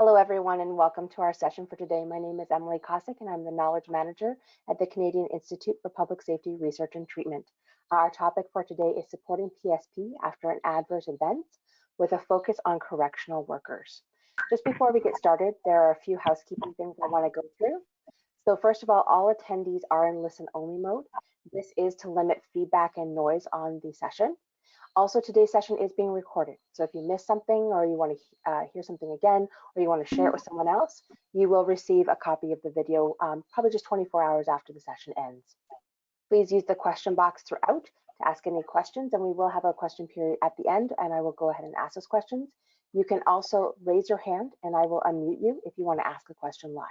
Hello, everyone, and welcome to our session for today. My name is Emily Kosick, and I'm the Knowledge Manager at the Canadian Institute for Public Safety Research and Treatment. Our topic for today is supporting PSP after an adverse event with a focus on correctional workers. Just before we get started, there are a few housekeeping things I want to go through. So first of all attendees are in listen-only mode. This is to limit feedback and noise on the session. Also, today's session is being recorded. So if you missed something or you want to hear something again, or you want to share it with someone else, you will receive a copy of the video probably just 24 hours after the session ends. Please use the question box throughout to ask any questions, and we will have a question period at the end, and I will go ahead and ask those questions. You can also raise your hand, and I will unmute you if you want to ask a question live.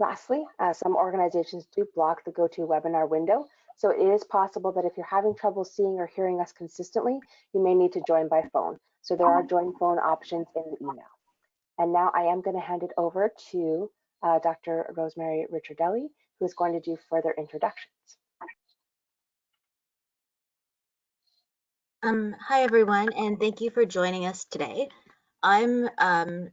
Lastly, some organizations do block the GoToWebinar window, so it is possible that if you're having trouble seeing or hearing us consistently, you may need to join by phone. So there are join phone options in the email. And now I am going to hand it over to Dr. Rosemary Ricciardelli, who is going to do further introductions. Hi, everyone, and thank you for joining us today. I'm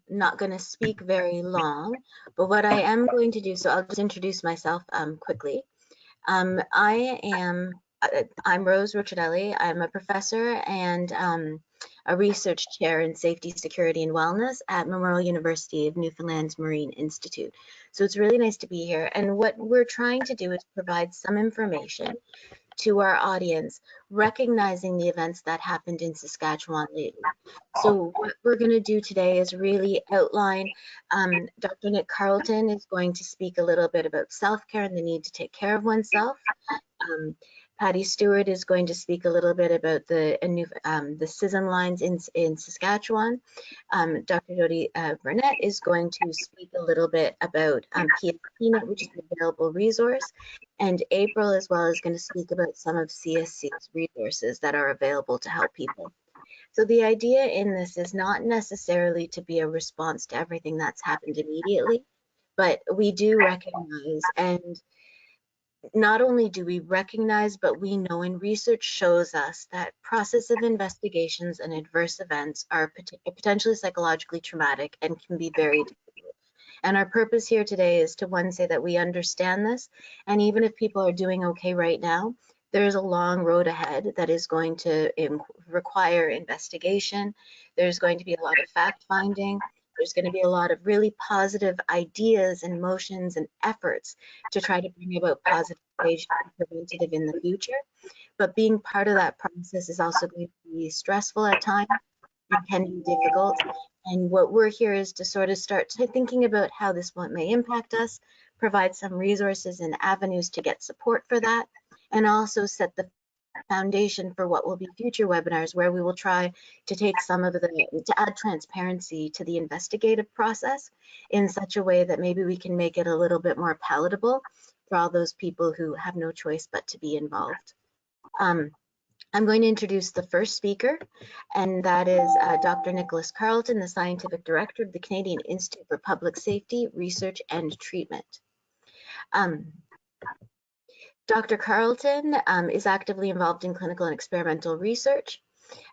not going to speak very long, but what I am going to do, so I'll just introduce myself quickly. I'm Rose Ricciardelli. I'm a professor and a research chair in safety, security, and wellness at Memorial University of Newfoundland's Marine Institute. So it's really nice to be here. And what we're trying to do is provide some information to our audience, recognizing the events that happened in Saskatchewan lately. So what we're going to do today is really outline, Dr. Nick Carleton is going to speak a little bit about self-care and the need to take care of oneself. Patty Stewart is going to speak a little bit about the CISM lines in Saskatchewan. Dr. Jody Burnett is going to speak a little bit about PSPNET, which is an available resource. And April as well is going to speak about some of CSC's resources that are available to help people. So the idea in this is not necessarily to be a response to everything that's happened immediately, but we do recognize, and not only do we recognize, but we know, and research shows us that process of investigations and adverse events are potentially psychologically traumatic and can be very difficult. And our purpose here today is to, one, say that we understand this, and even if people are doing okay right now, there's a long road ahead that is going to require investigation. There's going to be a lot of fact-finding. There's going to be a lot of really positive ideas and motions and efforts to try to bring about positive change and preventative in the future. But being part of that process is also going to be stressful at times and can be difficult. And what we're here is to sort of start thinking about how this may impact us, provide some resources and avenues to get support for that, and also set the foundation for what will be future webinars where we will try to take some of to add transparency to the investigative process in such a way that maybe we can make it a little bit more palatable for all those people who have no choice but to be involved. I'm going to introduce the first speaker, and that is Dr. Nicholas Carleton, the Scientific Director of the Canadian Institute for Public Safety, Research and Treatment. Dr. Carleton is actively involved in clinical and experimental research.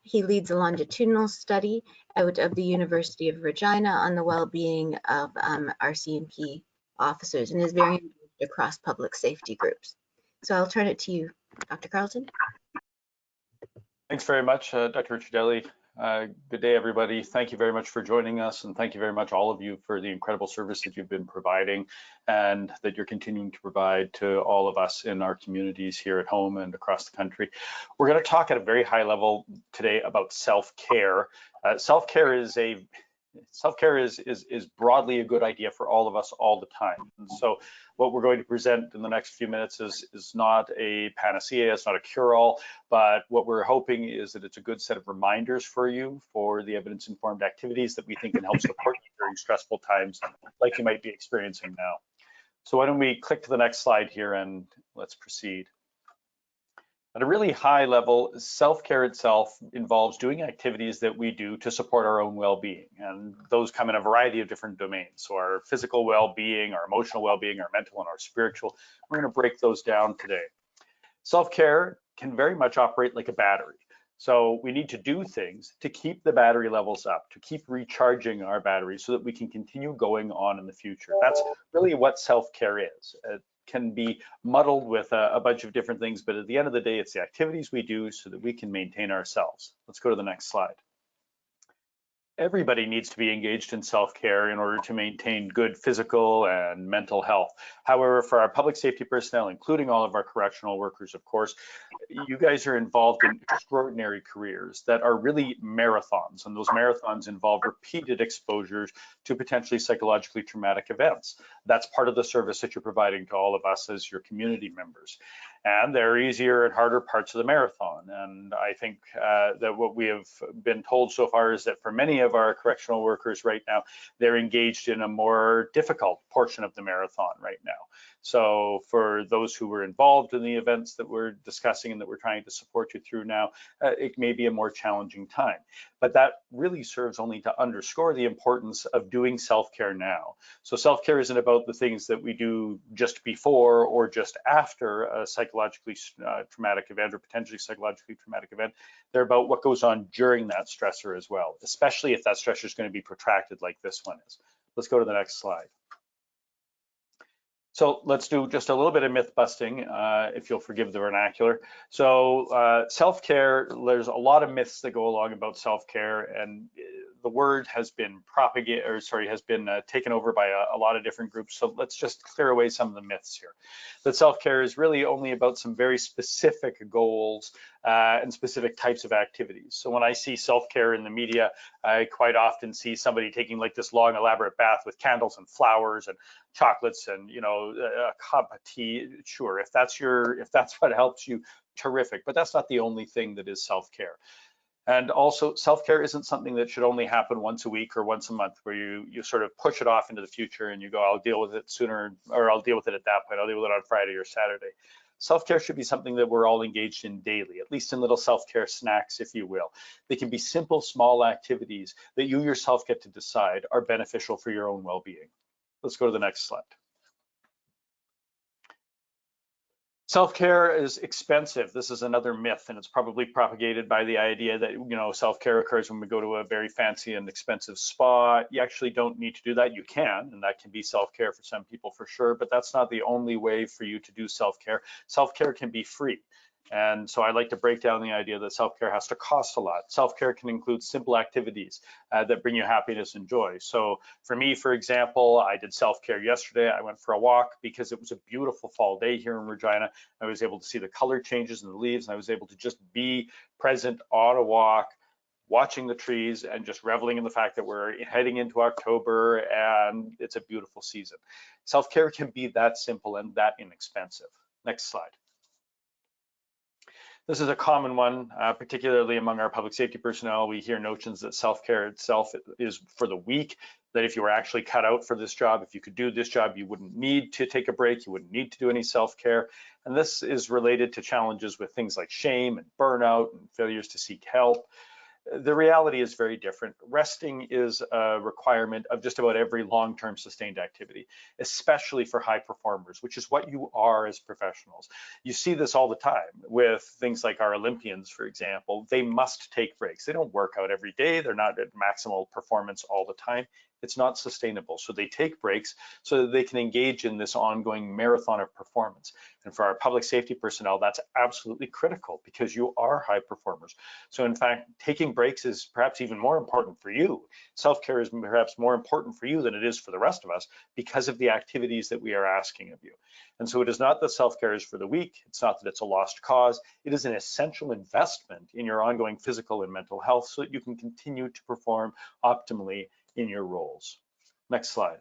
He leads a longitudinal study out of the University of Regina on the well-being of RCMP officers and is very involved across public safety groups. So I'll turn it to you, Dr. Carleton. Thanks very much, Dr. Ricciardelli. Good day, everybody. Thank you very much for joining us, and thank you very much, all of you, for the incredible service that you've been providing and that you're continuing to provide to all of us in our communities here at home and across the country. We're going to talk at a very high level today about self-care. Self-care is broadly a good idea for all of us all the time. And so what we're going to present in the next few minutes is not a panacea, it's not a cure-all, but what we're hoping is that it's a good set of reminders for you for the evidence-informed activities that we think can help support you during stressful times like you might be experiencing now. So why don't we click to the next slide here and let's proceed. At a really high level, self-care itself involves doing activities that we do to support our own well-being, and those come in a variety of different domains. So our physical well-being, our emotional well-being, our mental and our spiritual, we're going to break those down today. Self-care can very much operate like a battery. So we need to do things to keep the battery levels up, to keep recharging our batteries so that we can continue going on in the future. That's really what self-care is. It can be muddled with a bunch of different things, but at the end of the day, it's the activities we do so that we can maintain ourselves. Let's go to the next slide. Everybody needs to be engaged in self-care in order to maintain good physical and mental health. However, for our public safety personnel, including all of our correctional workers, of course, you guys are involved in extraordinary careers that are really marathons, and those marathons involve repeated exposures to potentially psychologically traumatic events. That's part of the service that you're providing to all of us as your community members. And there are easier and harder parts of the marathon. And I think that what we have been told so far is that for many of our correctional workers right now, they're engaged in a more difficult portion of the marathon right now. So for those who were involved in the events that we're discussing and that we're trying to support you through now, it may be a more challenging time. But that really serves only to underscore the importance of doing self-care now. So self-care isn't about the things that we do just before or just after a psychologically traumatic event or potentially psychologically traumatic event. They're about what goes on during that stressor as well, especially if that stressor is going to be protracted like this one is. Let's go to the next slide. So let's do just a little bit of myth busting, if you'll forgive the vernacular. So self-care, there's a lot of myths that go along about self-care, and the word has been taken over by a lot of different groups. So let's just clear away some of the myths here. That self-care is really only about some very specific goals and specific types of activities. So when I see self-care in the media, I quite often see somebody taking like this long elaborate bath with candles and flowers and chocolates and, you know, a cup of tea. Sure, if that's what helps you, terrific, but that's not the only thing that is self-care. And also, self-care isn't something that should only happen once a week or once a month, where you sort of push it off into the future and you go, I'll deal with it sooner, or I'll deal with it at that point, I'll deal with it on Friday or Saturday. Self-care should be something that we're all engaged in daily, at least in little self-care snacks, if you will. They can be simple, small activities that you yourself get to decide are beneficial for your own well-being. Let's go to the next slide. Self-care is expensive. This is another myth, and it's probably propagated by the idea that, you know, self-care occurs when we go to a very fancy and expensive spa. You actually don't need to do that. You can, and that can be self-care for some people for sure, but that's not the only way for you to do self-care. Self-care can be free. And so I like to break down the idea that self-care has to cost a lot. Self-care can include simple activities that bring you happiness and joy. So for me, for example, I did self-care yesterday. I went for a walk because it was a beautiful fall day here in Regina. I was able to see the color changes in the leaves, and I was able to just be present on a walk, watching the trees and just reveling in the fact that we're heading into October and it's a beautiful season. Self-care can be that simple and that inexpensive. Next slide. This is a common one, particularly among our public safety personnel. We hear notions that self-care itself is for the weak, that if you were actually cut out for this job, if you could do this job, you wouldn't need to take a break, you wouldn't need to do any self-care. And this is related to challenges with things like shame and burnout and failures to seek help. The reality is very different. Resting is a requirement of just about every long-term sustained activity, especially for high performers, which is what you are as professionals. You see this all the time with things like our Olympians, for example. They must take breaks. They don't work out every day. They're not at maximal performance all the time. It's not sustainable. So they take breaks so that they can engage in this ongoing marathon of performance. And for our public safety personnel, that's absolutely critical because you are high performers. So in fact, taking breaks is perhaps even more important for you. Self-care is perhaps more important for you than it is for the rest of us because of the activities that we are asking of you. And so it is not that self-care is for the weak. It's not that it's a lost cause. It is an essential investment in your ongoing physical and mental health so that you can continue to perform optimally in your roles. Next slide.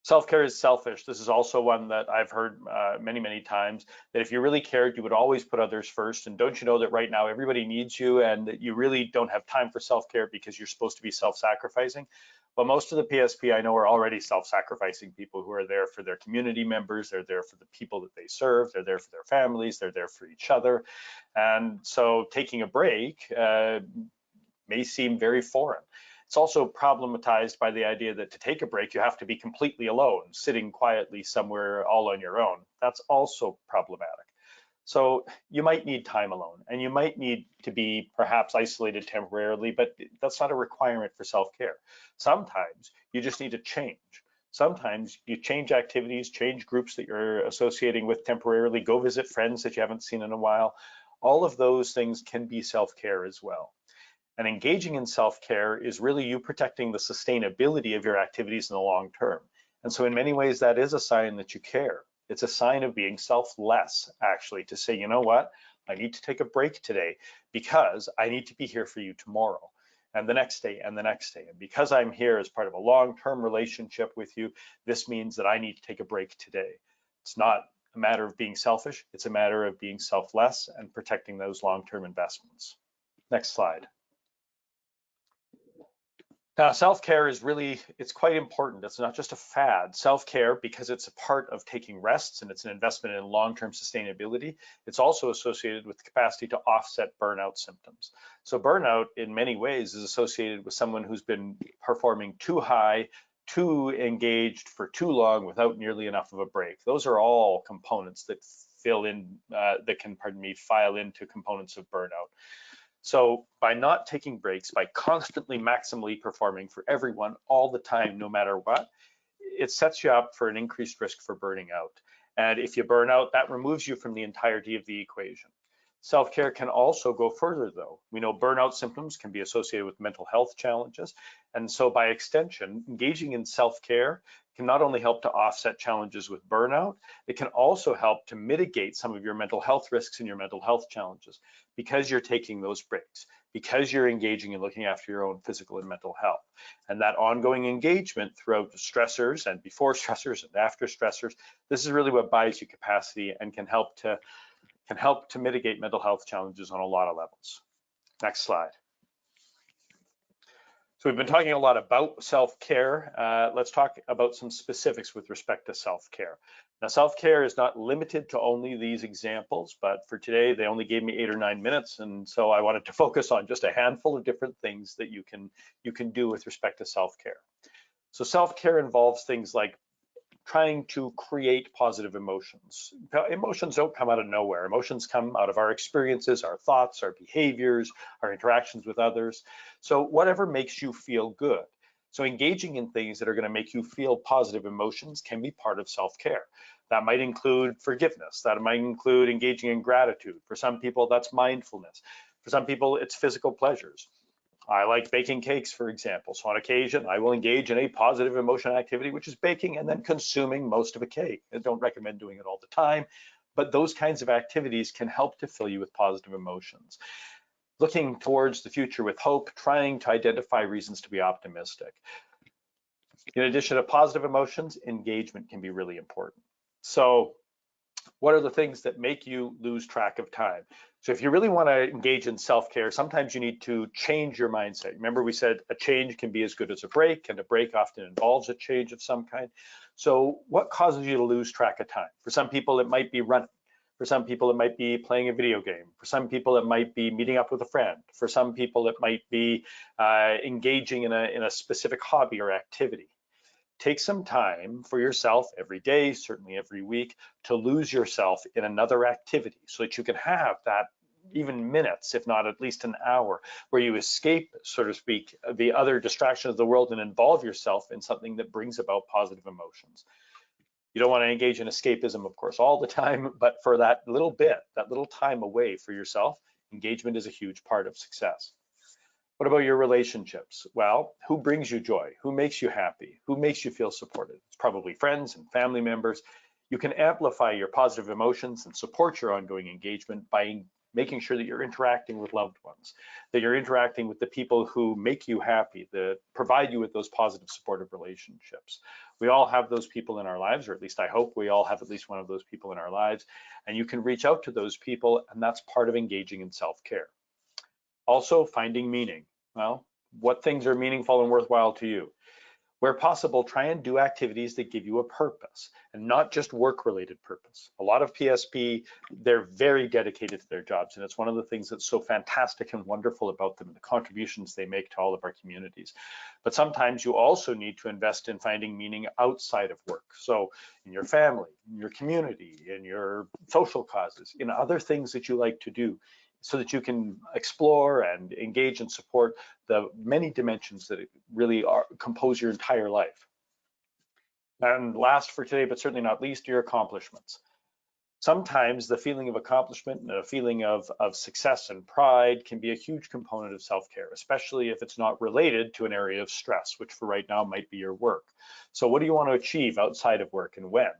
Self-care is selfish. This is also one that I've heard many, many times, that if you really cared, you would always put others first. And don't you know that right now everybody needs you and that you really don't have time for self-care because you're supposed to be self-sacrificing? Well, most of the PSP I know are already self-sacrificing people who are there for their community members. They're there for the people that they serve. They're there for their families. They're there for each other. And so taking a break may seem very foreign. It's also problematized by the idea that to take a break, you have to be completely alone, sitting quietly somewhere all on your own. That's also problematic. So you might need time alone, and you might need to be perhaps isolated temporarily, but that's not a requirement for self-care. Sometimes you just need to change. Sometimes you change activities, change groups that you're associating with temporarily, go visit friends that you haven't seen in a while. All of those things can be self-care as well. And engaging in self-care is really you protecting the sustainability of your activities in the long term. And so in many ways, that is a sign that you care. It's a sign of being selfless, actually, to say, you know what, I need to take a break today because I need to be here for you tomorrow and the next day and the next day. And because I'm here as part of a long-term relationship with you, this means that I need to take a break today. It's not a matter of being selfish. It's a matter of being selfless and protecting those long-term investments. Next slide. Now, self-care is really, it's quite important. It's not just a fad. Self-care, because it's a part of taking rests and it's an investment in long-term sustainability, it's also associated with the capacity to offset burnout symptoms. So burnout, in many ways, is associated with someone who's been performing too high, too engaged for too long without nearly enough of a break. Those are all components that file into components of burnout. So by not taking breaks, by constantly maximally performing for everyone all the time, no matter what, it sets you up for an increased risk for burning out. And if you burn out, that removes you from the entirety of the equation. Self-care can also go further though. We know burnout symptoms can be associated with mental health challenges. And so by extension, engaging in self-care can not only help to offset challenges with burnout, it can also help to mitigate some of your mental health risks and your mental health challenges because you're taking those breaks, because you're engaging in looking after your own physical and mental health. And that ongoing engagement throughout the stressors and before stressors and after stressors, this is really what buys you capacity and can help to mitigate mental health challenges on a lot of levels. Next slide. So we've been talking a lot about self-care. Let's talk about some specifics with respect to self-care. Now, self-care is not limited to only these examples, but for today, they only gave me 8 or 9 minutes. And so I wanted to focus on just a handful of different things that you can do with respect to self-care. So self-care involves things like trying to create positive emotions. Emotions don't come out of nowhere. Emotions come out of our experiences, our thoughts, our behaviors, our interactions with others. So whatever makes you feel good. So engaging in things that are going to make you feel positive emotions can be part of self-care. That might include forgiveness. That might include engaging in gratitude. For some people, that's mindfulness. For some people, it's physical pleasures. I like baking cakes, for example. So on occasion, I will engage in a positive emotion activity, which is baking and then consuming most of a cake. I don't recommend doing it all the time, but those kinds of activities can help to fill you with positive emotions. Looking towards the future with hope, trying to identify reasons to be optimistic. In addition to positive emotions, engagement can be really important. So what are the things that make you lose track of time? So if you really want to engage in self-care, sometimes you need to change your mindset. Remember, we said a change can be as good as a break, and a break often involves a change of some kind. So what causes you to lose track of time? For some people, it might be running. For some people, it might be playing a video game. For some people, it might be meeting up with a friend. For some people, it might be engaging in a specific hobby or activity. Take some time for yourself every day, certainly every week, to lose yourself in another activity so that you can have that even minutes, if not at least an hour, where you escape, so to speak, the other distractions of the world and involve yourself in something that brings about positive emotions. You don't want to engage in escapism, of course, all the time, but for that little bit, that little time away for yourself, engagement is a huge part of success. What about your relationships? Well, who brings you joy? Who makes you happy? Who makes you feel supported? It's probably friends and family members. You can amplify your positive emotions and support your ongoing engagement by making sure that you're interacting with loved ones, that you're interacting with the people who make you happy, that provide you with those positive supportive relationships. We all have those people in our lives, or at least I hope we all have at least one of those people in our lives, and you can reach out to those people, and that's part of engaging in self-care. Also, finding meaning. Well, what things are meaningful and worthwhile to you? Where possible, try and do activities that give you a purpose and not just work-related purpose. A lot of PSP, they're very dedicated to their jobs, and it's one of the things that's so fantastic and wonderful about them and the contributions they make to all of our communities. But sometimes you also need to invest in finding meaning outside of work. So in your family, in your community, in your social causes, in other things that you like to do, so that you can explore and engage and support the many dimensions that really compose your entire life. And last for today, but certainly not least, your accomplishments. Sometimes the feeling of accomplishment and a feeling of success and pride can be a huge component of self-care, especially if it's not related to an area of stress, which for right now might be your work. So what do you want to achieve outside of work and when?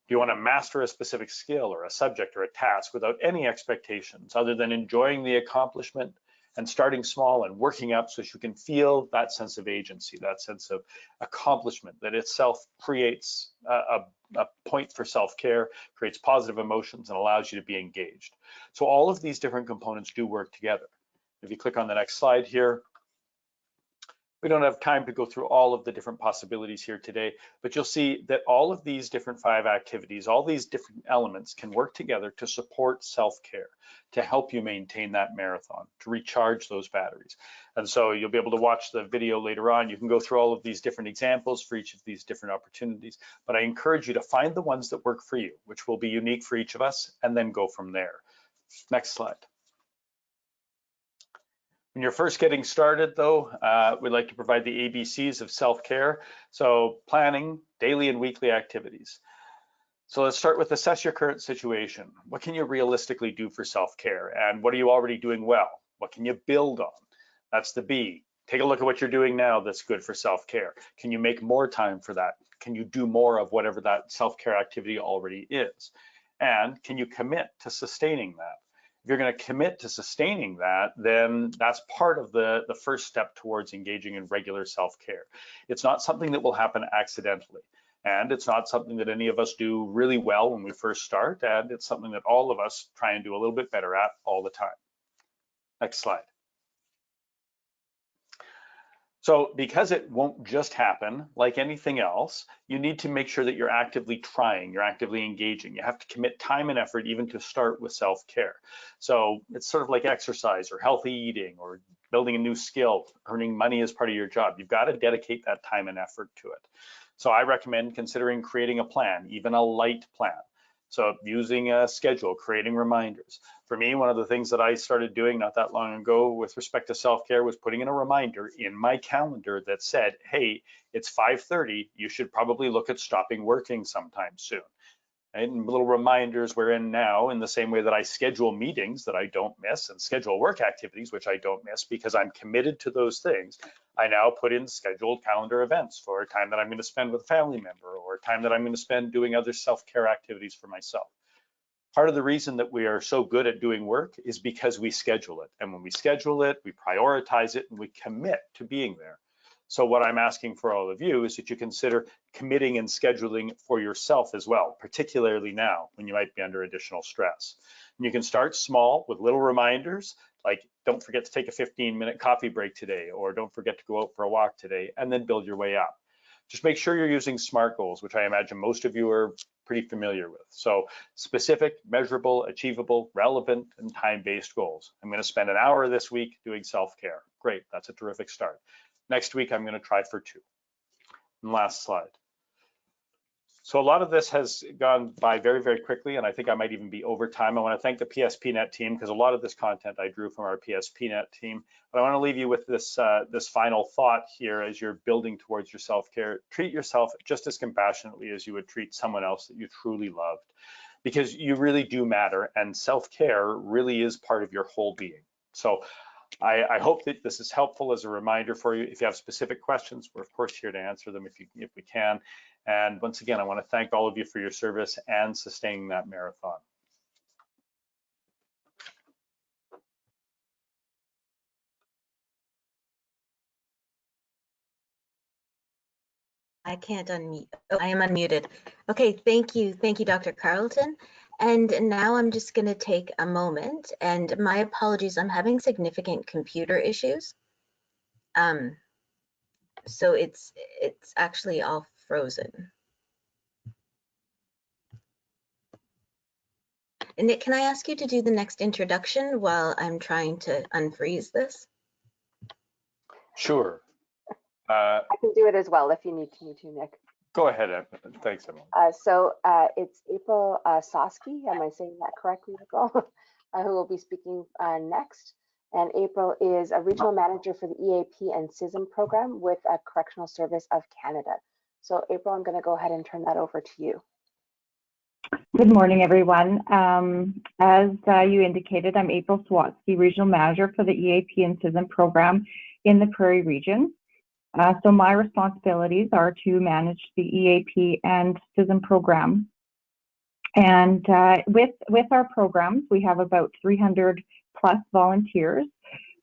Do you want to master a specific skill or a subject or a task without any expectations other than enjoying the accomplishment and starting small and working up so that you can feel that sense of agency, that sense of accomplishment that itself creates a point for self-care, creates positive emotions and allows you to be engaged. So all of these different components do work together. If you click on the next slide here, we don't have time to go through all of the different possibilities here today, but you'll see that all of these different 5 activities, all these different elements can work together to support self-care, to help you maintain that marathon, to recharge those batteries. And so you'll be able to watch the video later on. You can go through all of these different examples for each of these different opportunities, but I encourage you to find the ones that work for you, which will be unique for each of us, and then go from there. Next slide. When you're first getting started though, we'd like to provide the ABCs of self-care. So planning daily and weekly activities. So let's start with assess your current situation. What can you realistically do for self-care? And what are you already doing well? What can you build on? That's the B. Take a look at what you're doing now that's good for self-care. Can you make more time for that? Can you do more of whatever that self-care activity already is? And can you commit to sustaining that? If you're going to commit to sustaining that, then that's part of the first step towards engaging in regular self-care. It's not something that will happen accidentally, and it's not something that any of us do really well when we first start, and it's something that all of us try and do a little bit better at all the time. Next slide. So because it won't just happen like anything else, you need to make sure that you're actively trying, you're actively engaging. You have to commit time and effort even to start with self-care. So it's sort of like exercise or healthy eating or building a new skill, earning money as part of your job. You've got to dedicate that time and effort to it. So I recommend considering creating a plan, even a light plan. So using a schedule, creating reminders. For me, one of the things that I started doing not that long ago with respect to self-care was putting in a reminder in my calendar that said, hey, it's 5:30, you should probably look at stopping working sometime soon. And little reminders we're in now in the same way that I schedule meetings that I don't miss and schedule work activities, which I don't miss because I'm committed to those things. I now put in scheduled calendar events for a time that I'm going to spend with a family member or a time that I'm going to spend doing other self-care activities for myself. Part of the reason that we are so good at doing work is because we schedule it. And when we schedule it, we prioritize it and we commit to being there. So what I'm asking for all of you is that you consider committing and scheduling for yourself as well, particularly now when you might be under additional stress. And you can start small with little reminders, like don't forget to take a 15-minute coffee break today, or don't forget to go out for a walk today, and then build your way up. Just make sure you're using SMART goals, which I imagine most of you are pretty familiar with. So specific, measurable, achievable, relevant, and time-based goals. I'm going to spend an hour this week doing self-care. Great, that's a terrific start. Next week, I'm going to try for 2. And last slide. So a lot of this has gone by very, very quickly, and I think I might even be over time. I want to thank the PSPNET team because a lot of this content I drew from our PSPNET team. But I want to leave you with this, this final thought here as you're building towards your self-care. Treat yourself just as compassionately as you would treat someone else that you truly loved, because you really do matter, and self-care really is part of your whole being. So I hope that this is helpful as a reminder for you. If you have specific questions, we're of course here to answer them if we can. And once again, I want to thank all of you for your service and sustaining that marathon. I can't unmute. Oh, I am unmuted. Okay, thank you, Dr. Carleton. And now I'm just going to take a moment, and my apologies, I'm having significant computer issues. So it's actually all frozen. And Nick, can I ask you to do the next introduction while I'm trying to unfreeze this? Sure. I can do it as well if you need me to, Nick. Go ahead, thanks, Emily. It's April Sosky, am I saying that correctly, April? Who will be speaking next. And April is a regional manager for the EAP and CISM program with Correctional Service of Canada. So April, I'm going to go ahead and turn that over to you. Good morning, everyone. As you indicated, I'm April Swatsky, Regional Manager for the EAP and CISM program in the Prairie region. So my responsibilities are to manage the EAP and CISM program. And with our programs, we have about 300 plus volunteers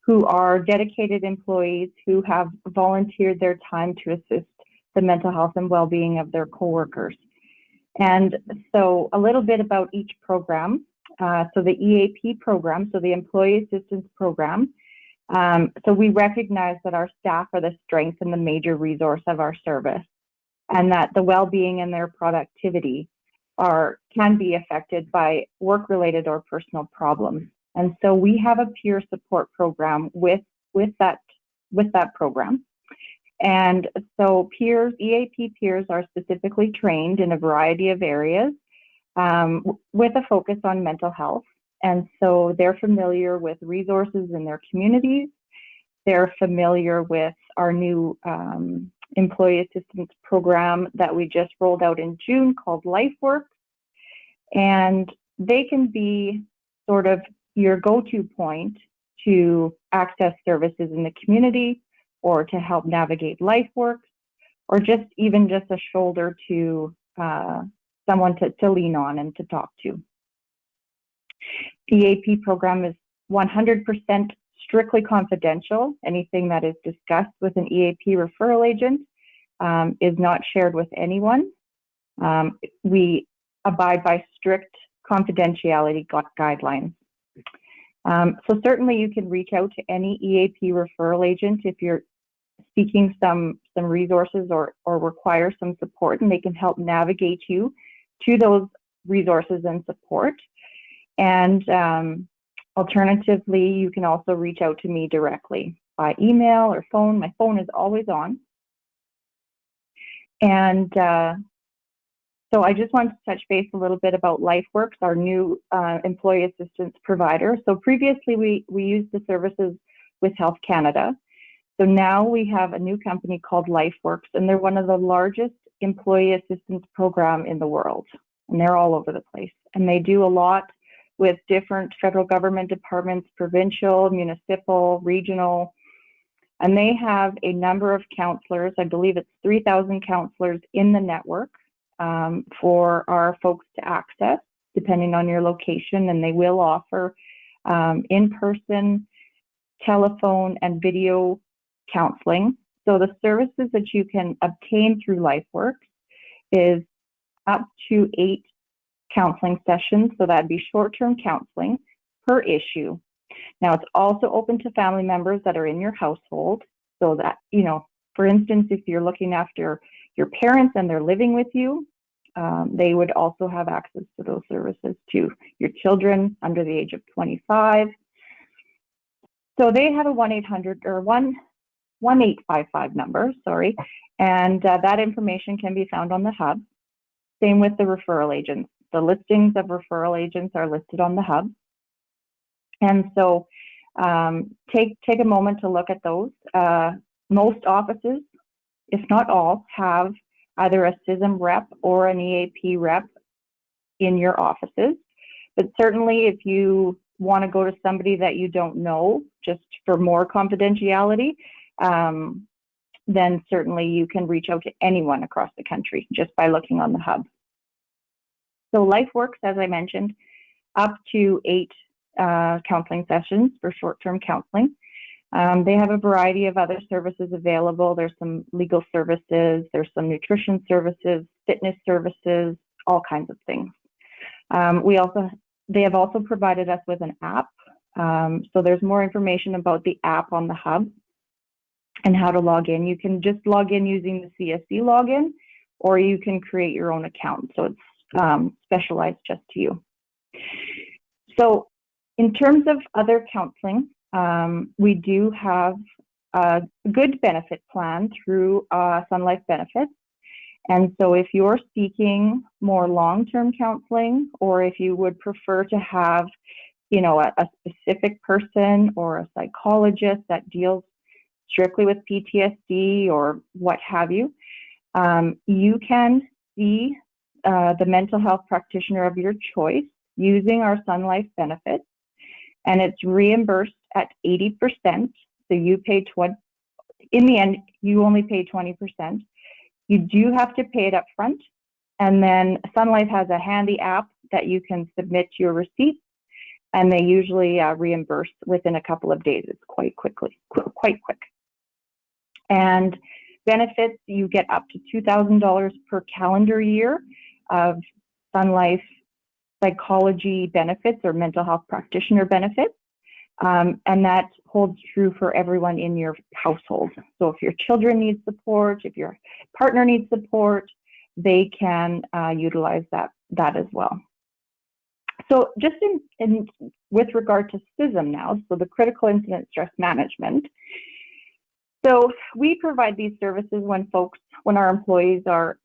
who are dedicated employees who have volunteered their time to assist the mental health and well-being of their coworkers. And so a little bit about each program. So the EAP program, so the Employee Assistance Program, so we recognize that our staff are the strength and the major resource of our service, and that the well-being and their productivity can be affected by work-related or personal problems. And so we have a peer support program with that program. And so EAP peers are specifically trained in a variety of areas with a focus on mental health. And so they're familiar with resources in their communities. They're familiar with our new employee assistance program that we just rolled out in June called LifeWorks. And they can be sort of your go-to point to access services in the community, or to help navigate LifeWorks, or just a shoulder to someone to lean on and to talk to. The EAP program is 100% strictly confidential. Anything that is discussed with an EAP referral agent is not shared with anyone. We abide by strict confidentiality guidelines. So certainly you can reach out to any EAP referral agent if you're seeking some resources or require some support, and they can help navigate you to those resources and support. And alternatively, you can also reach out to me directly by email or phone. My phone is always on. And so I just wanted to touch base a little bit about LifeWorks, our new employee assistance provider. So previously we used the services with Health Canada. So now we have a new company called LifeWorks, and they're one of the largest employee assistance program in the world. And they're all over the place. And they do a lot with different federal government departments, provincial, municipal, regional. And they have a number of counselors. I believe it's 3,000 counselors in the network for our folks to access, depending on your location. And they will offer in-person, telephone, and video counseling. So the services that you can obtain through LifeWorks is up to 8 counseling sessions. So that'd be short-term counseling per issue. Now it's also open to family members that are in your household. So that, you know, for instance, if you're looking after your parents and they're living with you, they would also have access to those services too. Your children under the age of 25. So they have a 1-800 or 1855 number, sorry, and that information can be found on the hub. Same with the referral agents. The listings of referral agents are listed on the hub. And so take a moment to look at those. Most offices, if not all, have either a CISM rep or an EAP rep in your offices. But certainly if you want to go to somebody that you don't know, just for more confidentiality, then certainly you can reach out to anyone across the country just by looking on the hub. So LifeWorks, as I mentioned, up to 8 counseling sessions for short-term counseling. They have a variety of other services available. There's some legal services, there's some nutrition services, fitness services, all kinds of things. They have also provided us with an app. So there's more information about the app on the hub. and how to log in. You can just log in using the CSC login, or you can create your own account. So it's specialized just to you. So in terms of other counseling, we do have a good benefit plan through Sun Life Benefits. And so if you're seeking more long-term counseling, or if you would prefer to have, you know, a specific person or a psychologist that deals strictly with PTSD or what have you, you can see the mental health practitioner of your choice using our Sun Life benefits, and it's reimbursed at 80%. So you pay in the end, you only pay 20%. You do have to pay it up front, and then Sun Life has a handy app that you can submit your receipts, and they usually reimburse within a couple of days. It's quite quick. And benefits, you get up to $2,000 per calendar year of Sun Life psychology benefits or mental health practitioner benefits. And that holds true for everyone in your household. So if your children need support, if your partner needs support, they can utilize that as well. So just with regard to CISM now, so the critical incident stress management. So we provide these services when our employees are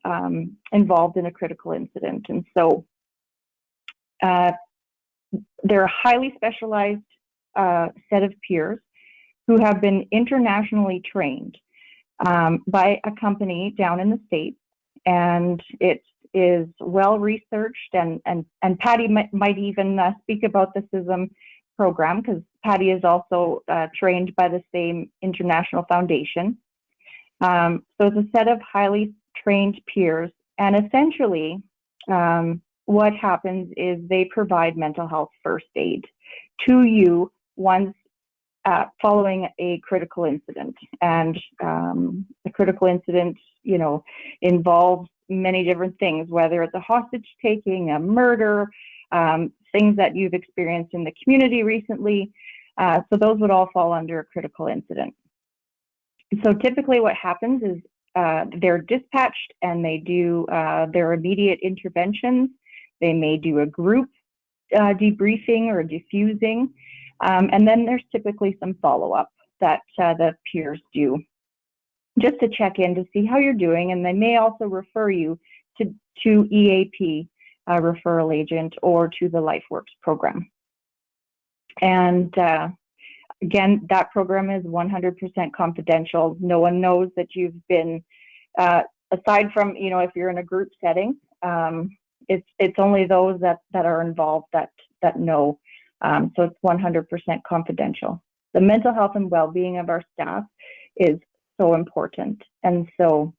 involved in a critical incident. And so they're a highly specialized set of peers who have been internationally trained by a company down in the States, and it is well researched, and Patty might even speak about the CISM program, because Patty is also trained by the same international foundation. So it's a set of highly trained peers, and essentially what happens is they provide mental health first aid to you once following a critical incident. And a critical incident, you know, involves many different things, whether it's a hostage taking, a murder, things that you've experienced in the community recently. So those would all fall under a critical incident. So typically what happens is they're dispatched and they do their immediate interventions. They may do a group debriefing or diffusing. And then there's typically some follow-up that the peers do just to check in to see how you're doing. And they may also refer you to EAP, referral agent, or to the LifeWorks program. And again, that program is 100% confidential. No one knows that you've been, aside from, you know, if you're in a group setting, it's only those that are involved that know. So it's 100% confidential. The mental health and well-being of our staff is so important. And so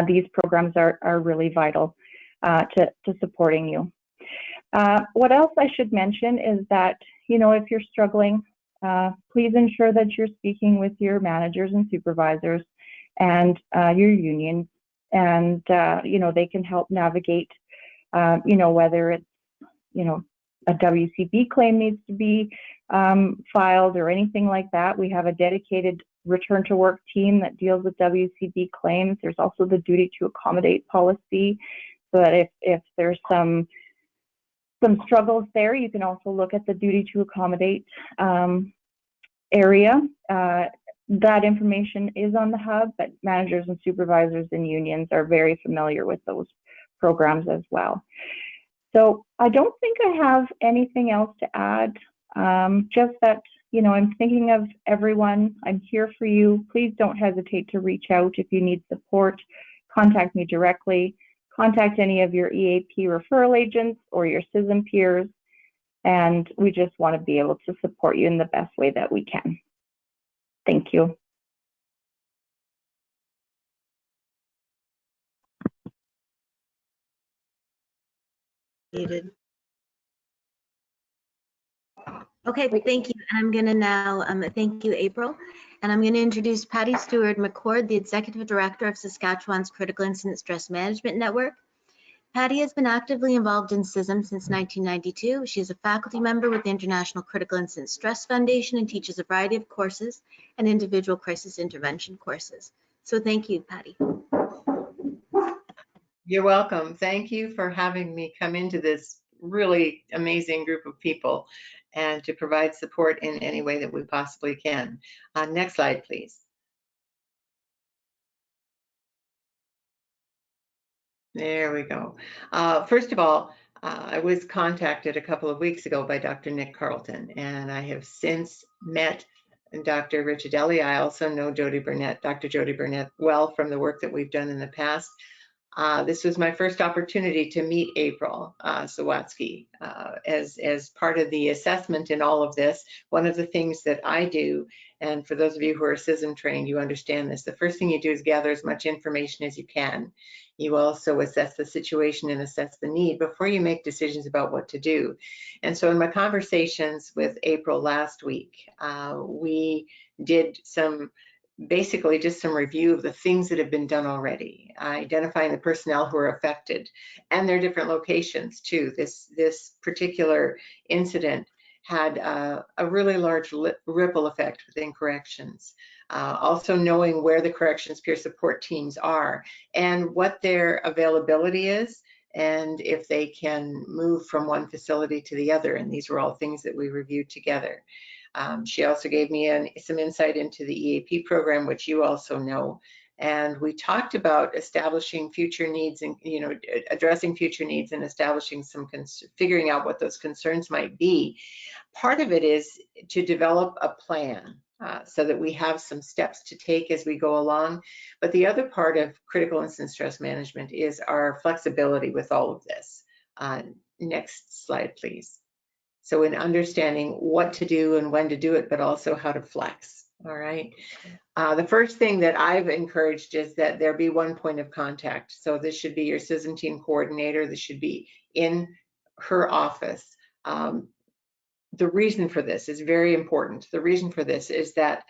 these programs are really vital to supporting you. What else I should mention is that, you know, if you're struggling, please ensure that you're speaking with your managers and supervisors and your unions, and, you know, they can help navigate, you know, whether it's, you know, a WCB claim needs to be filed or anything like that. We have a dedicated return to work team that deals with WCB claims. There's also the duty to accommodate policy, so that if there's some struggles there, you can also look at the duty to accommodate area. That information is on the hub, but managers and supervisors and unions are very familiar with those programs as well. So I don't think I have anything else to add, just that, you know, I'm thinking of everyone. I'm here for you. Please don't hesitate to reach out if you need support. Contact me directly. Contact any of your EAP referral agents or your CISM peers, and we just want to be able to support you in the best way that we can. Thank you. Muted. Okay, thank you. I'm going to now thank you, April. And I'm going to introduce Patty Stewart-McCord, the Executive Director of Saskatchewan's Critical Incident Stress Management Network. Patty has been actively involved in CISM since 1992. She is a faculty member with the International Critical Incident Stress Foundation and teaches a variety of courses and individual crisis intervention courses. So thank you, Patty. You're welcome. Thank you for having me come into this really amazing group of people and to provide support in any way that we possibly can. Next slide, please. There we go. First of all, I was contacted a couple of weeks ago by Dr. Nick Carlton, and I have since met Dr. Ricciardelli. I also know Jody Burnett, Dr. Jody Burnett, well from the work that we've done in the past. This was my first opportunity to meet April Sawatsky as part of the assessment in all of this. One of the things that I do, and for those of you who are CISM trained, you understand this. The first thing you do is gather as much information as you can. You also assess the situation and assess the need before you make decisions about what to do. And so in my conversations with April last week, we did basically just some review of the things that have been done already, identifying the personnel who are affected and their different locations too. This particular incident had a really large ripple effect within corrections. Also knowing where the corrections peer support teams are and what their availability is and if they can move from one facility to the other. And these were all things that we reviewed together. She also gave me some insight into the EAP program, which you also know. And we talked about establishing future needs and, addressing future needs and establishing figuring out what those concerns might be. Part of it is to develop a plan so that we have some steps to take as we go along. But the other part of critical incident stress management is our flexibility with all of this. Next slide, please. So in understanding what to do and when to do it, but also how to flex, all right? The first thing that I've encouraged is that there be one point of contact. So this should be your CISM team coordinator. This should be in her office. The reason for this is very important. The reason for this is that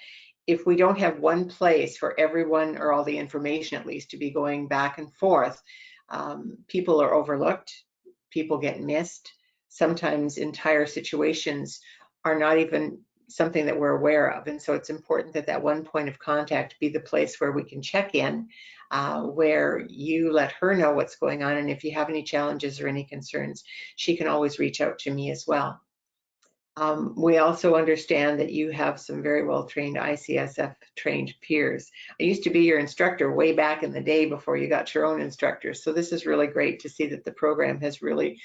if we don't have one place for everyone or all the information at least to be going back and forth, people are overlooked, people get missed. Sometimes entire situations are not even something that we're aware of. And so it's important that that one point of contact be the place where we can check in, where you let her know what's going on. And if you have any challenges or any concerns, she can always reach out to me as well. We also understand that you have some very well-trained ICSF trained peers. I used to be your instructor way back in the day before you got your own instructors. So this is really great to see that the program has really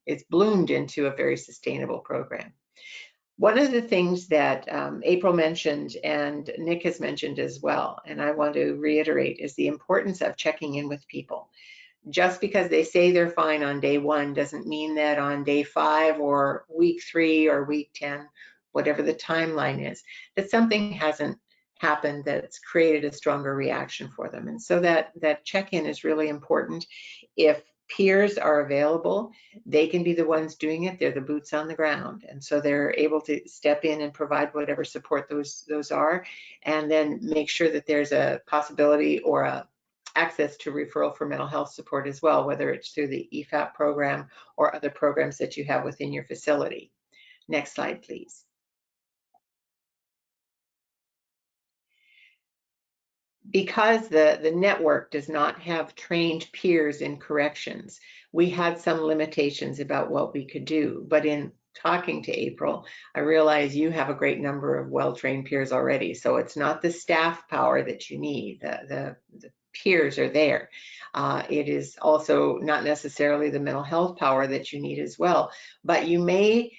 it's bloomed into a very sustainable program. One of the things that April mentioned and Nick has mentioned as well, and I want to reiterate, is the importance of checking in with people. Just because they say they're fine on day 1 doesn't mean that on day 5 or week 3 or week 10, whatever the timeline is, that something hasn't happened that's created a stronger reaction for them. And so that check-in is really important. If peers are available, they can be the ones doing it. They're the boots on the ground. And so they're able to step in and provide whatever support those are, and then make sure that there's a possibility or a access to referral for mental health support as well, whether it's through the EFAP program or other programs that you have within your facility. Next slide, please. Because the network does not have trained peers in corrections, we had some limitations about what we could do. But in talking to April, I realize you have a great number of well-trained peers already. So it's not the staff power that you need. The peers are there. It is also not necessarily the mental health power that you need as well, but you may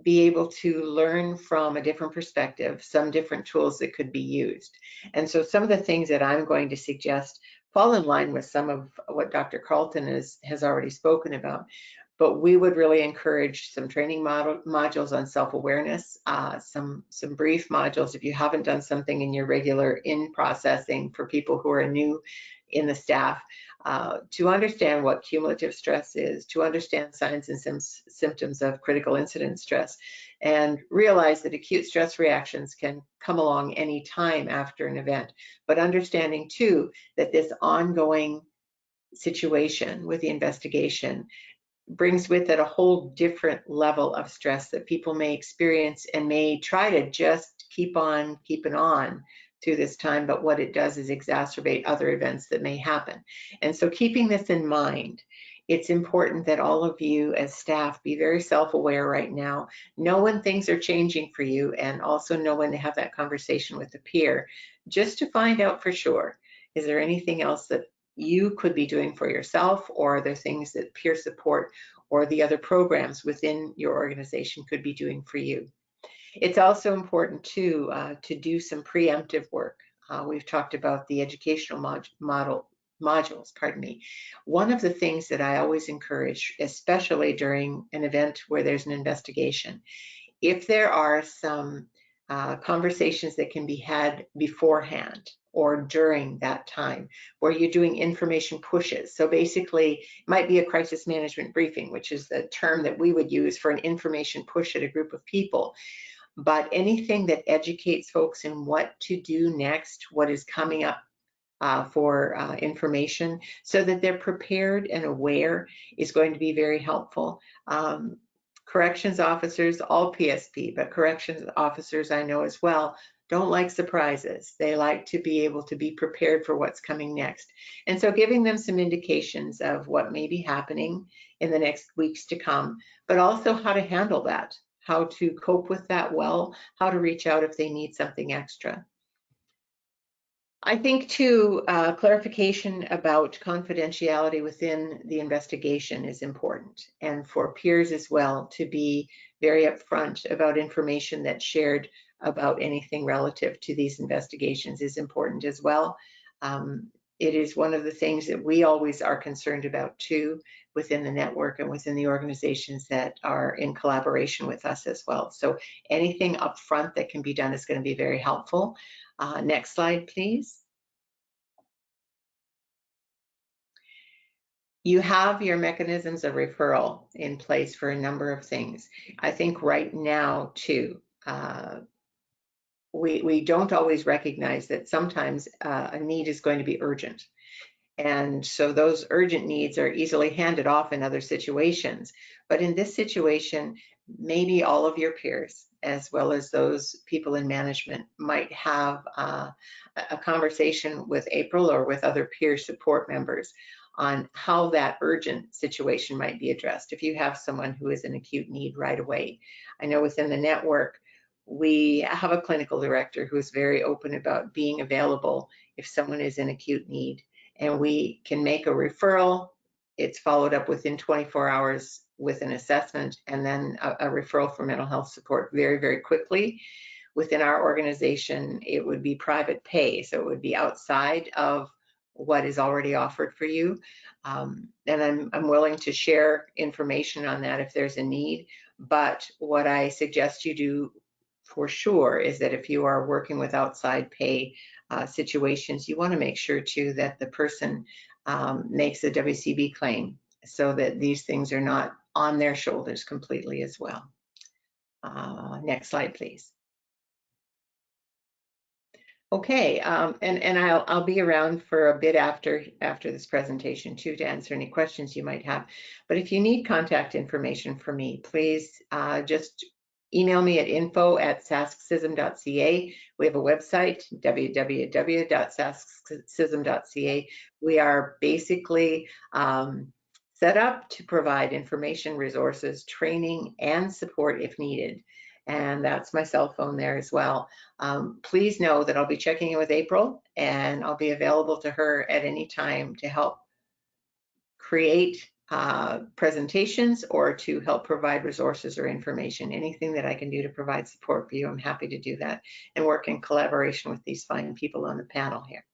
be able to learn from a different perspective, some different tools that could be used. And so some of the things that I'm going to suggest fall in line with some of what Dr. Carlton has already spoken about. But we would really encourage some training modules on self-awareness, some brief modules if you haven't done something in your regular in-processing for people who are new in the staff, to understand what cumulative stress is, to understand signs and symptoms of critical incident stress, and realize that acute stress reactions can come along any time after an event. But understanding too that this ongoing situation with the investigation brings with it a whole different level of stress that people may experience and may try to just keep on keeping on through this time, but what it does is exacerbate other events that may happen. And so keeping this in mind, it's important that all of you as staff be very self-aware right now, know when things are changing for you, and also know when to have that conversation with a peer, just to find out for sure, is there anything else that you could be doing for yourself, or are there things that peer support or the other programs within your organization could be doing for you? It's also important to do some preemptive work. We've talked about the educational modules, pardon me. One of the things that I always encourage, especially during an event where there's an investigation, if there are some conversations that can be had beforehand or during that time, where you're doing information pushes. So basically, it might be a crisis management briefing, which is the term that we would use for an information push at a group of people. But anything that educates folks in what to do next, what is coming up for information, so that they're prepared and aware, is going to be very helpful. Corrections officers, all PSP, but corrections officers I know as well, don't like surprises. They like to be able to be prepared for what's coming next. And so giving them some indications of what may be happening in the next weeks to come, but also how to handle that, how to cope with that well, how to reach out if they need something extra. I think too, clarification about confidentiality within the investigation is important, and for peers as well to be very upfront about information that's shared about anything relative to these investigations is important as well. It is one of the things that we always are concerned about too within the network and within the organizations that are in collaboration with us as well. So anything upfront that can be done is going to be very helpful. Next slide, please. You have your mechanisms of referral in place for a number of things. I think right now too, we don't always recognize that sometimes a need is going to be urgent. And so those urgent needs are easily handed off in other situations. But in this situation, maybe all of your peers, as well as those people in management, might have a conversation with April or with other peer support members on how that urgent situation might be addressed if you have someone who is in acute need right away. I know within the network, we have a clinical director who is very open about being available if someone is in acute need. And we can make a referral. It's followed up within 24 hours with an assessment, and then a referral for mental health support very, very quickly. Within our organization, it would be private pay, so it would be outside of what is already offered for you. And I'm willing to share information on that if there's a need. But what I suggest you do for sure is that if you are working with outside pay situations, you want to make sure too that the person makes a WCB claim so that these things are not on their shoulders completely as well. Next slide, please. Okay, and I'll be around for a bit after this presentation too to answer any questions you might have. But if you need contact information for me, please just email me at info@saskcism.ca. We have a website, www.saskcism.ca. We are basically set up to provide information, resources, training, and support if needed. And that's my cell phone there as well. Please know that I'll be checking in with April, and I'll be available to her at any time to help create presentations or to help provide resources or information. Anything that I can do to provide support for you, I'm happy to do that and work in collaboration with these fine people on the panel here.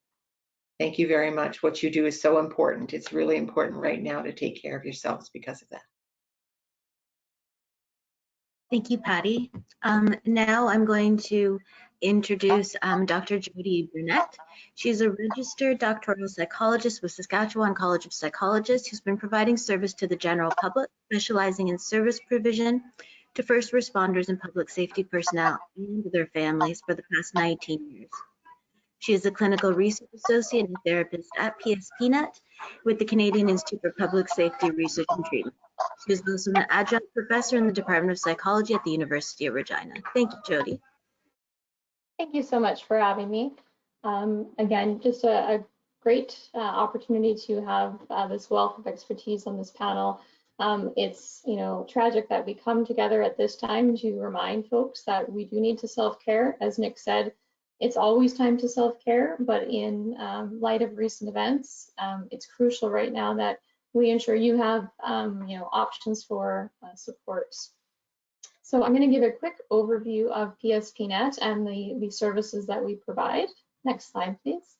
Thank you very much. What you do is so important. It's really important right now to take care of yourselves because of that. Thank you, Patty. Now I'm going to introduce Dr. Jody Burnett. She's a registered doctoral psychologist with Saskatchewan College of Psychologists who's been providing service to the general public, specializing in service provision to first responders and public safety personnel and their families for the past 19 years. She is a clinical research associate and therapist at PSPNET with the Canadian Institute for Public Safety Research and Treatment. She is also an adjunct professor in the Department of Psychology at the University of Regina. Thank you, Jody. Thank you so much for having me. Again, just a great opportunity to have this wealth of expertise on this panel. It's tragic that we come together at this time to remind folks that we do need to self-care. As Nick said, it's always time to self-care, but in light of recent events, it's crucial right now that we ensure you have options for supports. So I'm going to give a quick overview of PSPNET and the services that we provide. Next slide, please.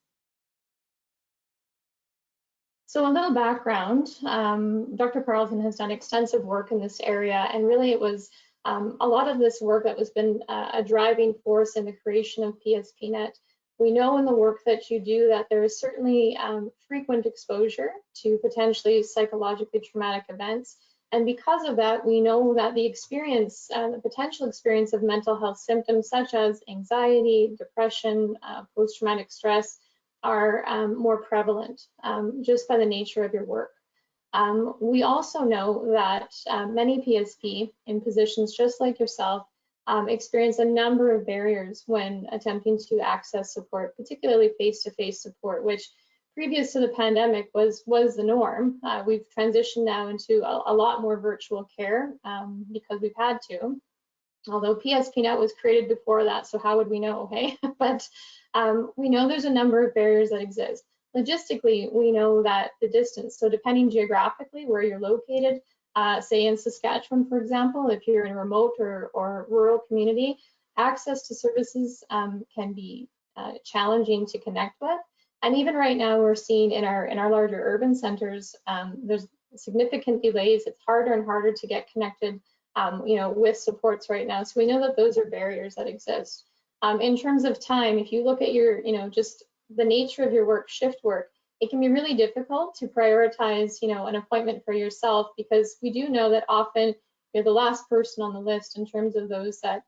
So a little background, Dr. Carlton has done extensive work in this area, and really it was a lot of this work that has been a driving force in the creation of PSPNET. We know in the work that you do that there is certainly frequent exposure to potentially psychologically traumatic events. And because of that, we know that the experience, the potential experience of mental health symptoms such as anxiety, depression, post-traumatic stress are more prevalent just by the nature of your work. We also know that many PSP in positions just like yourself experience a number of barriers when attempting to access support, particularly face-to-face support, which previous to the pandemic was the norm. We've transitioned now into a lot more virtual care because we've had to, although PSPNET was created before that, so how would we know, hey? But we know there's a number of barriers that exist. Logistically, we know that the distance, so depending geographically where you're located, say in Saskatchewan, for example, if you're in a remote or rural community, access to services can be challenging to connect with. And even right now, we're seeing in our larger urban centers, there's significant delays. It's harder and harder to get connected, with supports right now. So we know that those are barriers that exist. In terms of time, if you look at your, just the nature of your work, shift work, it can be really difficult to prioritize, an appointment for yourself, because we do know that often you're the last person on the list in terms of those that,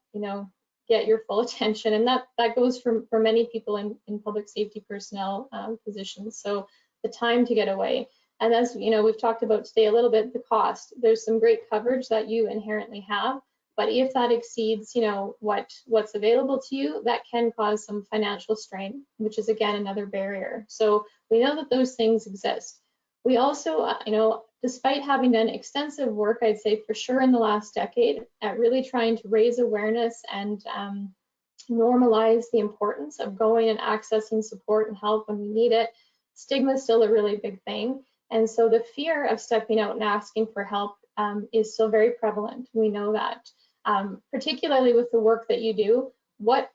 get your full attention. And that goes for many people in public safety personnel positions. So the time to get away. And as we've talked about today a little bit, the cost. There's some great coverage that you inherently have, but if that exceeds, what's available to you, that can cause some financial strain, which is again another barrier. So we know that those things exist. We also, despite having done extensive work, I'd say for sure in the last decade, at really trying to raise awareness and normalize the importance of going and accessing support and help when we need it, stigma is still a really big thing. And so the fear of stepping out and asking for help is still very prevalent. We know that, particularly with the work that you do. What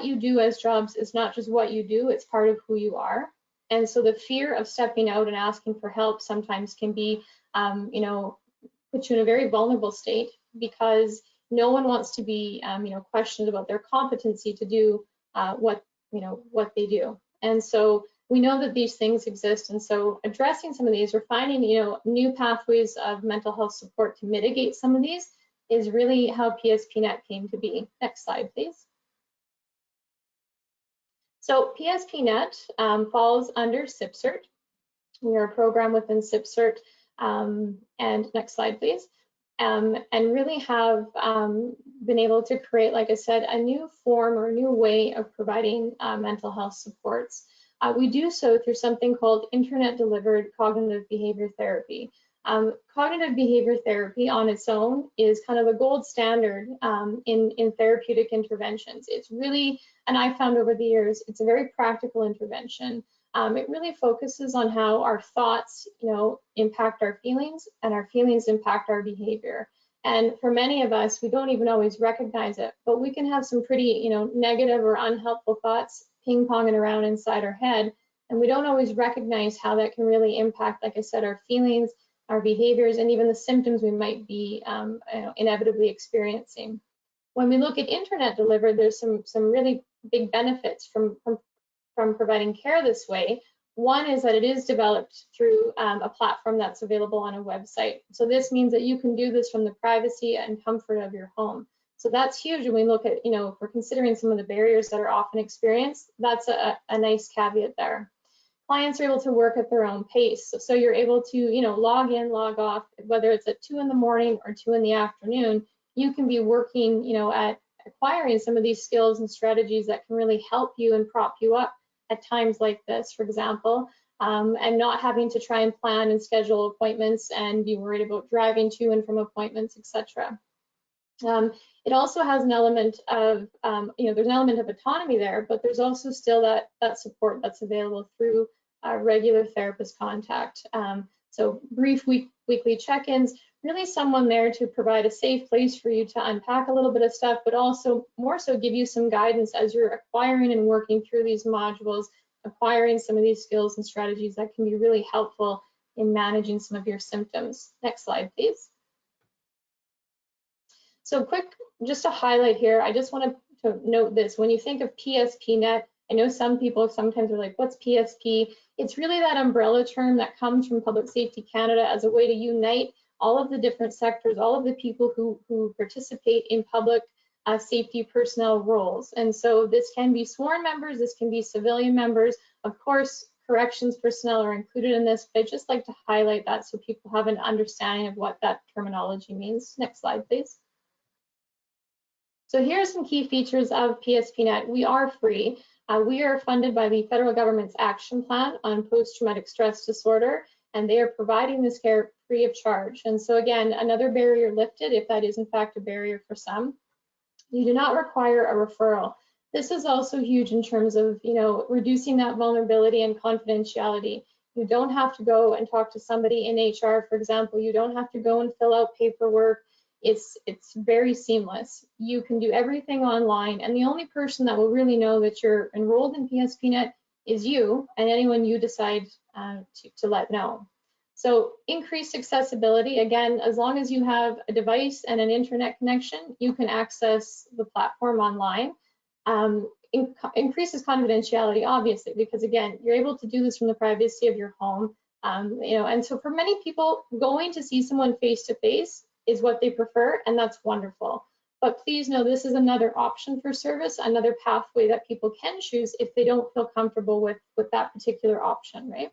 you do as jobs is not just what you do, it's part of who you are. And so the fear of stepping out and asking for help sometimes can be, put you in a very vulnerable state, because no one wants to be, questioned about their competency to do what they do. And so we know that these things exist. And so addressing some of these, or finding, new pathways of mental health support to mitigate some of these is really how PSPNET came to be. Next slide, please. So PSPNET falls under CIPSRT. We are a program within CIPSRT, and next slide, please. And really have been able to create, like I said, a new form or a new way of providing mental health supports. We do so through something called internet-delivered cognitive behavior therapy. Cognitive behavior therapy on its own is kind of a gold standard in therapeutic interventions. It's really, and I found over the years, it's a very practical intervention. It really focuses on how our thoughts, impact our feelings, and our feelings impact our behavior. And for many of us, we don't even always recognize it, but we can have some pretty, negative or unhelpful thoughts ping-ponging around inside our head, and we don't always recognize how that can really impact, like I said, our feelings, our behaviors, and even the symptoms we might be inevitably experiencing. When we look at internet delivered, there's some really big benefits from providing care this way. One is that it is developed through a platform that's available on a website. So this means that you can do this from the privacy and comfort of your home. So that's huge when we look at, if we're considering some of the barriers that are often experienced, that's a nice caveat there. Clients are able to work at their own pace. So you're able to, log in, log off, whether it's at 2 in the morning or 2 in the afternoon, you can be working, at acquiring some of these skills and strategies that can really help you and prop you up at times like this, for example, and not having to try and plan and schedule appointments and be worried about driving to and from appointments, etc. It also has an element of, there's an element of autonomy there, but there's also still that support that's available through regular therapist contact. So brief weekly check-ins, really someone there to provide a safe place for you to unpack a little bit of stuff, but also more so give you some guidance as you're acquiring and working through these modules, acquiring some of these skills and strategies that can be really helpful in managing some of your symptoms. Next slide, please. So quick, just to highlight here, I just want to note this. When you think of PSPNET, I know some people sometimes are like, what's PSP? It's really that umbrella term that comes from Public Safety Canada as a way to unite all of the different sectors, all of the people who participate in public safety personnel roles. And so this can be sworn members, this can be civilian members. Of course, corrections personnel are included in this, but I'd just like to highlight that so people have an understanding of what that terminology means. Next slide, please. So here are some key features of PSPNET. We are free. We are funded by the federal government's action plan on post-traumatic stress disorder, and they are providing this care free of charge. And so again, another barrier lifted, if that is in fact a barrier for some. You do not require a referral. This is also huge in terms of, reducing that vulnerability and confidentiality. You don't have to go and talk to somebody in HR, for example. You don't have to go and fill out paperwork. It's very seamless. You can do everything online, and the only person that will really know that you're enrolled in PSPNET is you and anyone you decide to let know. So increased accessibility, again, as long as you have a device and an internet connection, you can access the platform online. Increases confidentiality, obviously, because again, you're able to do this from the privacy of your home. And so for many people, going to see someone face-to-face is what they prefer, and that's wonderful. But please know this is another option for service, another pathway that people can choose if they don't feel comfortable with that particular option, right?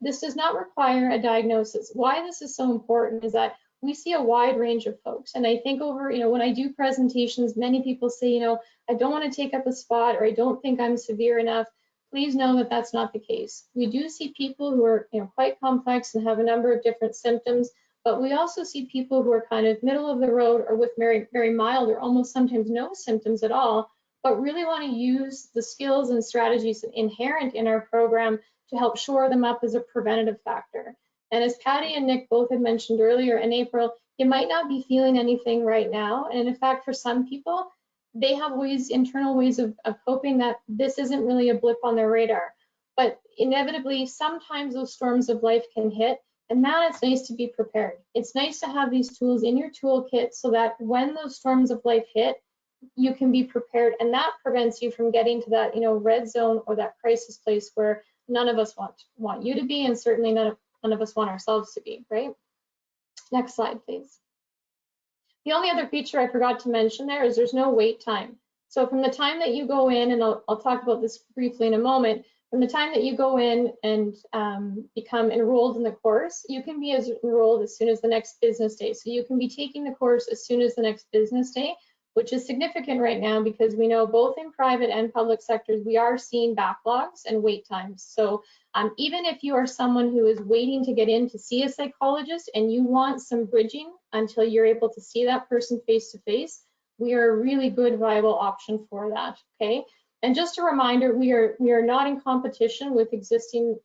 This does not require a diagnosis. Why this is so important is that we see a wide range of folks. And I think over, when I do presentations, many people say, I don't want to take up a spot, or I don't think I'm severe enough. Please know that that's not the case. We do see people who are, quite complex and have a number of different symptoms, but we also see people who are kind of middle of the road or with very, very mild or almost sometimes no symptoms at all, but really want to use the skills and strategies inherent in our program to help shore them up as a preventative factor. And as Patty and Nick both had mentioned earlier, in April, you might not be feeling anything right now. And in fact, for some people, they have internal ways of coping that this isn't really a blip on their radar. But inevitably, sometimes those storms of life can hit, and now it's nice to be prepared. It's nice to have these tools in your toolkit so that when those storms of life hit, you can be prepared, and that prevents you from getting to that, red zone or that crisis place where none of us want you to be, and certainly none of us want ourselves to be, right? Next slide, please. The only other feature I forgot to mention there is there's no wait time. So from the time that you go in, and I'll talk about this briefly in a moment, from the time that you go in and become enrolled in the course, you can be enrolled as soon as the next business day. So you can be taking the course as soon as the next business day, which is significant right now because we know both in private and public sectors, we are seeing backlogs and wait times. So even if you are someone who is waiting to get in to see a psychologist and you want some bridging until you're able to see that person face to face, we are a really good, viable option for that, okay? And just a reminder, we are not in competition with existing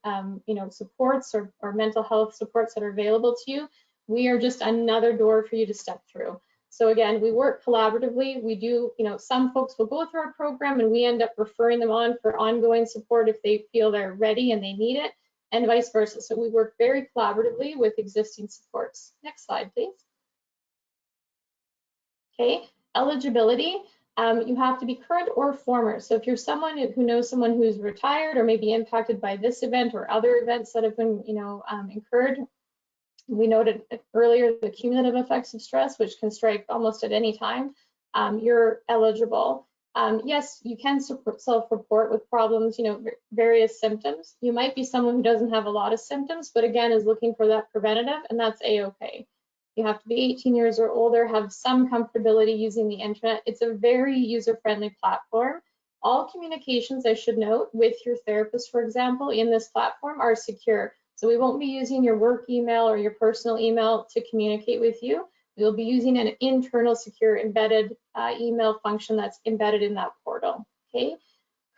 supports or mental health supports that are available to you. We are just another door for you to step through. So again, we work collaboratively. We do, some folks will go through our program and we end up referring them on for ongoing support if they feel they're ready and they need it, and vice versa. So we work very collaboratively with existing supports. Next slide, please. Okay, eligibility. You have to be current or former. So if you're someone who knows someone who's retired or maybe impacted by this event or other events that have been, incurred, we noted earlier the cumulative effects of stress, which can strike almost at any time. you're eligible. Yes, you can self-report with problems, various symptoms. You might be someone who doesn't have a lot of symptoms, but again, is looking for that preventative, and that's A-okay. You have to be 18 years or older, have some comfortability using the internet. It's a very user-friendly platform. All communications, I should note, with your therapist, for example, in this platform are secure. So we won't be using your work email or your personal email to communicate with you. We'll be using an internal secure embedded email function that's embedded in that portal, okay?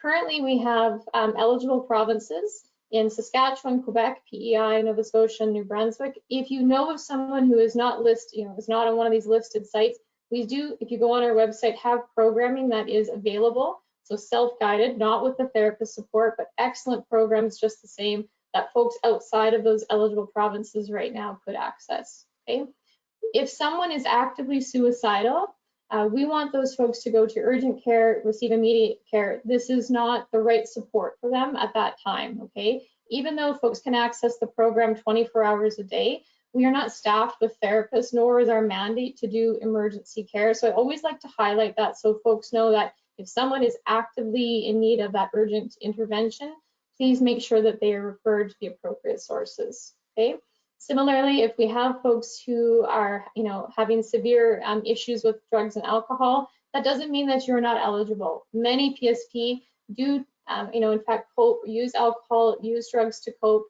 Currently, we have eligible provinces in Saskatchewan, Quebec, PEI, Nova Scotia, and New Brunswick. If you know of someone who is not listed, is not on one of these listed sites, we do, if you go on our website, have programming that is available. So self-guided, not with the therapist support, but excellent programs just the same that folks outside of those eligible provinces right now could access, okay? If someone is actively suicidal, we want those folks to go to urgent care, receive immediate care. This is not the right support for them at that time, okay? Even though folks can access the program 24 hours a day, we are not staffed with therapists, nor is our mandate to do emergency care. So I always like to highlight that so folks know that if someone is actively in need of that urgent intervention, please make sure that they are referred to the appropriate sources, okay? Similarly, if we have folks who are, having severe issues with drugs and alcohol, that doesn't mean that you're not eligible. Many PSP do, in fact, cope, use alcohol, use drugs to cope.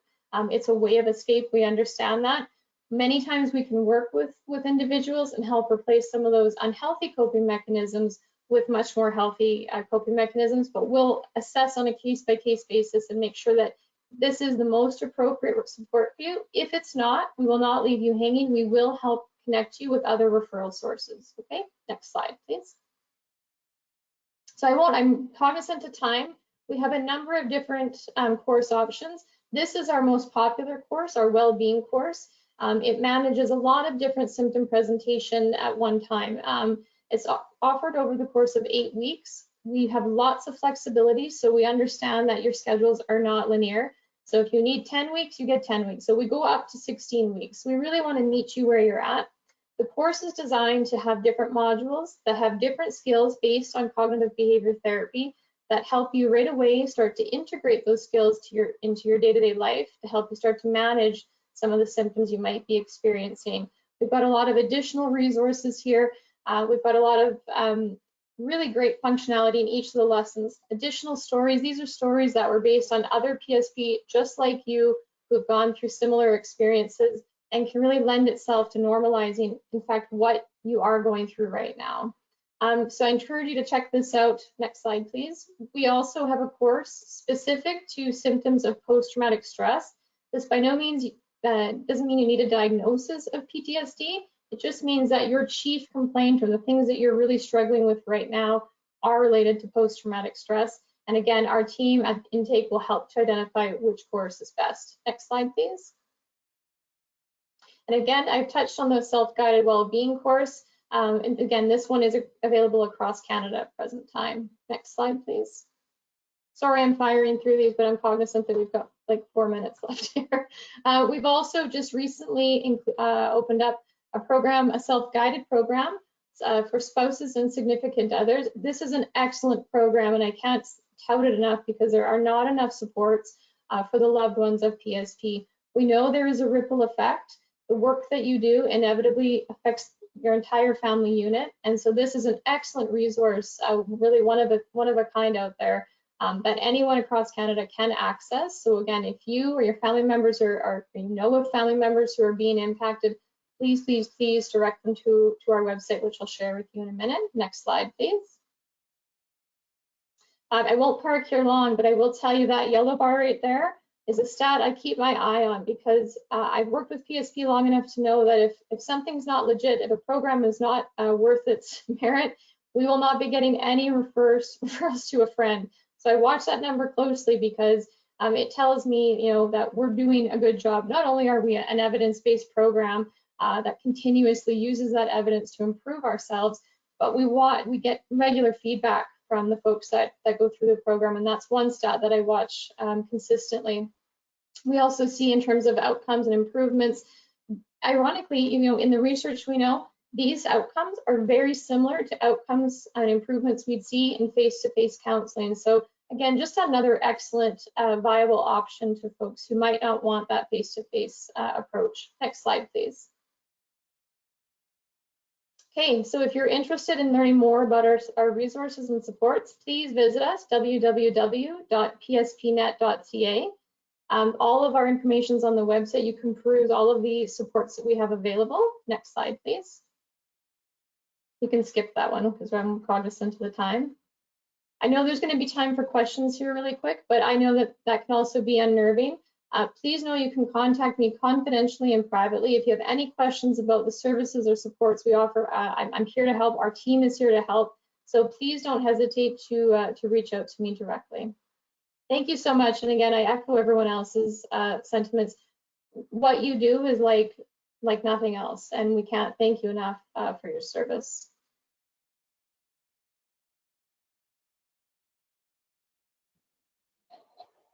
It's a way of escape. We understand that. Many times we can work with individuals and help replace some of those unhealthy coping mechanisms with much more healthy coping mechanisms, but we'll assess on a case-by-case basis and make sure that this is the most appropriate support for you. If it's not, we will not leave you hanging. We will help connect you with other referral sources. Okay, next slide, please. So I'm cognizant of time. We have a number of different course options. This is our most popular course, our Wellbeing Course. It manages a lot of different symptom presentation at one time. It's offered over the course of 8 weeks. We have lots of flexibility, so we understand that your schedules are not linear. So if you need 10 weeks, you get 10 weeks. So we go up to 16 weeks. We really want to meet you where you're at. The course is designed to have different modules that have different skills based on cognitive behavior therapy that help you right away start to integrate those skills into your day-to-day life to help you start to manage some of the symptoms you might be experiencing. We've got a lot of additional resources here. We've got a lot of really great functionality in each of the lessons. Additional stories, these are stories that were based on other PSP just like you who've gone through similar experiences and can really lend itself to normalizing, in fact, what you are going through right now. So I encourage you to check this out. Next slide, please. We also have a course specific to symptoms of post-traumatic stress. This by no means doesn't mean you need a diagnosis of PTSD. It just means that your chief complaint or the things that you're really struggling with right now are related to post-traumatic stress. And again, our team at intake will help to identify which course is best. Next slide, please. And again, I've touched on the self-guided well-being course. And again, this one is available across Canada at present time. Next slide, please. Sorry, I'm firing through these, but I'm cognizant that we've got like 4 minutes left here. We've also just recently opened up a program, a self-guided program for spouses and significant others. This is an excellent program, and I can't tout it enough because there are not enough supports for the loved ones of PSP. We know there is a ripple effect. The work that you do inevitably affects your entire family unit, and so this is an excellent resource, really one of a kind out there that anyone across Canada can access. So again, if you or your family members or you know of family members who are being impacted, please, please, please direct them to our website, which I'll share with you in a minute. Next slide, please. I won't park here long, but I will tell you that yellow bar right there is a stat I keep my eye on because I've worked with PSP long enough to know that if something's not legit, if a program is not worth its merit, we will not be getting any referrals to a friend. So I watch that number closely because it tells me, that we're doing a good job. Not only are we an evidence-based program that continuously uses that evidence to improve ourselves, but we get regular feedback from the folks that go through the program, and that's one stat that I watch consistently. We also see in terms of outcomes and improvements, ironically, in the research we know, These outcomes are very similar to outcomes and improvements we'd see in face-to-face counseling. So again, just another excellent viable option to folks who might not want that face-to-face approach. Next slide, please. Okay, so if you're interested in learning more about our resources and supports, please visit us, www.pspnet.ca. All of our information is on the website. You can peruse all of the supports that we have available. Next slide, please. You can skip that one because I'm cognizant of the time. I know there's going to be time for questions here really quick, but I know that that can also be unnerving. Please know you can contact me confidentially and privately if you have any questions about the services or supports we offer. I'm here to help. Our team is here to help. So please don't hesitate to reach out to me directly. Thank you so much. And again, I echo everyone else's sentiments. What you do is like nothing else, and we can't thank you enough for your service.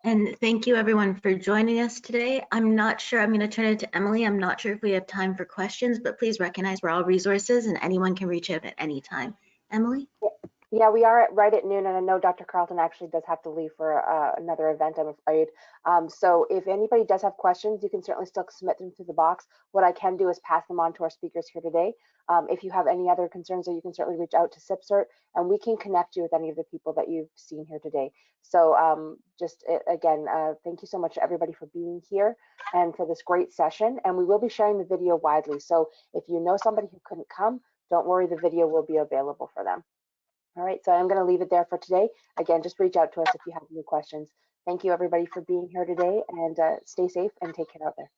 And thank you everyone for joining us today. I'm not sure, I'm going to turn it to Emily. I'm not sure if we have time for questions, but please recognize we're all resources and anyone can reach out at any time. Emily? Yeah, we are right at noon, and I know Dr. Carlton actually does have to leave for another event, I'm afraid. So if anybody does have questions, you can certainly still submit them through the box. What I can do is pass them on to our speakers here today. If you have any other concerns, you can certainly reach out to CIPSRT, and we can connect you with any of the people that you've seen here today. So again, thank you so much to everybody for being here and for this great session. And we will be sharing the video widely. So if you know somebody who couldn't come, don't worry, the video will be available for them. All right, so I'm going to leave it there for today. Again, just reach out to us if you have any questions. Thank you, everybody, for being here today, and stay safe and take care out there.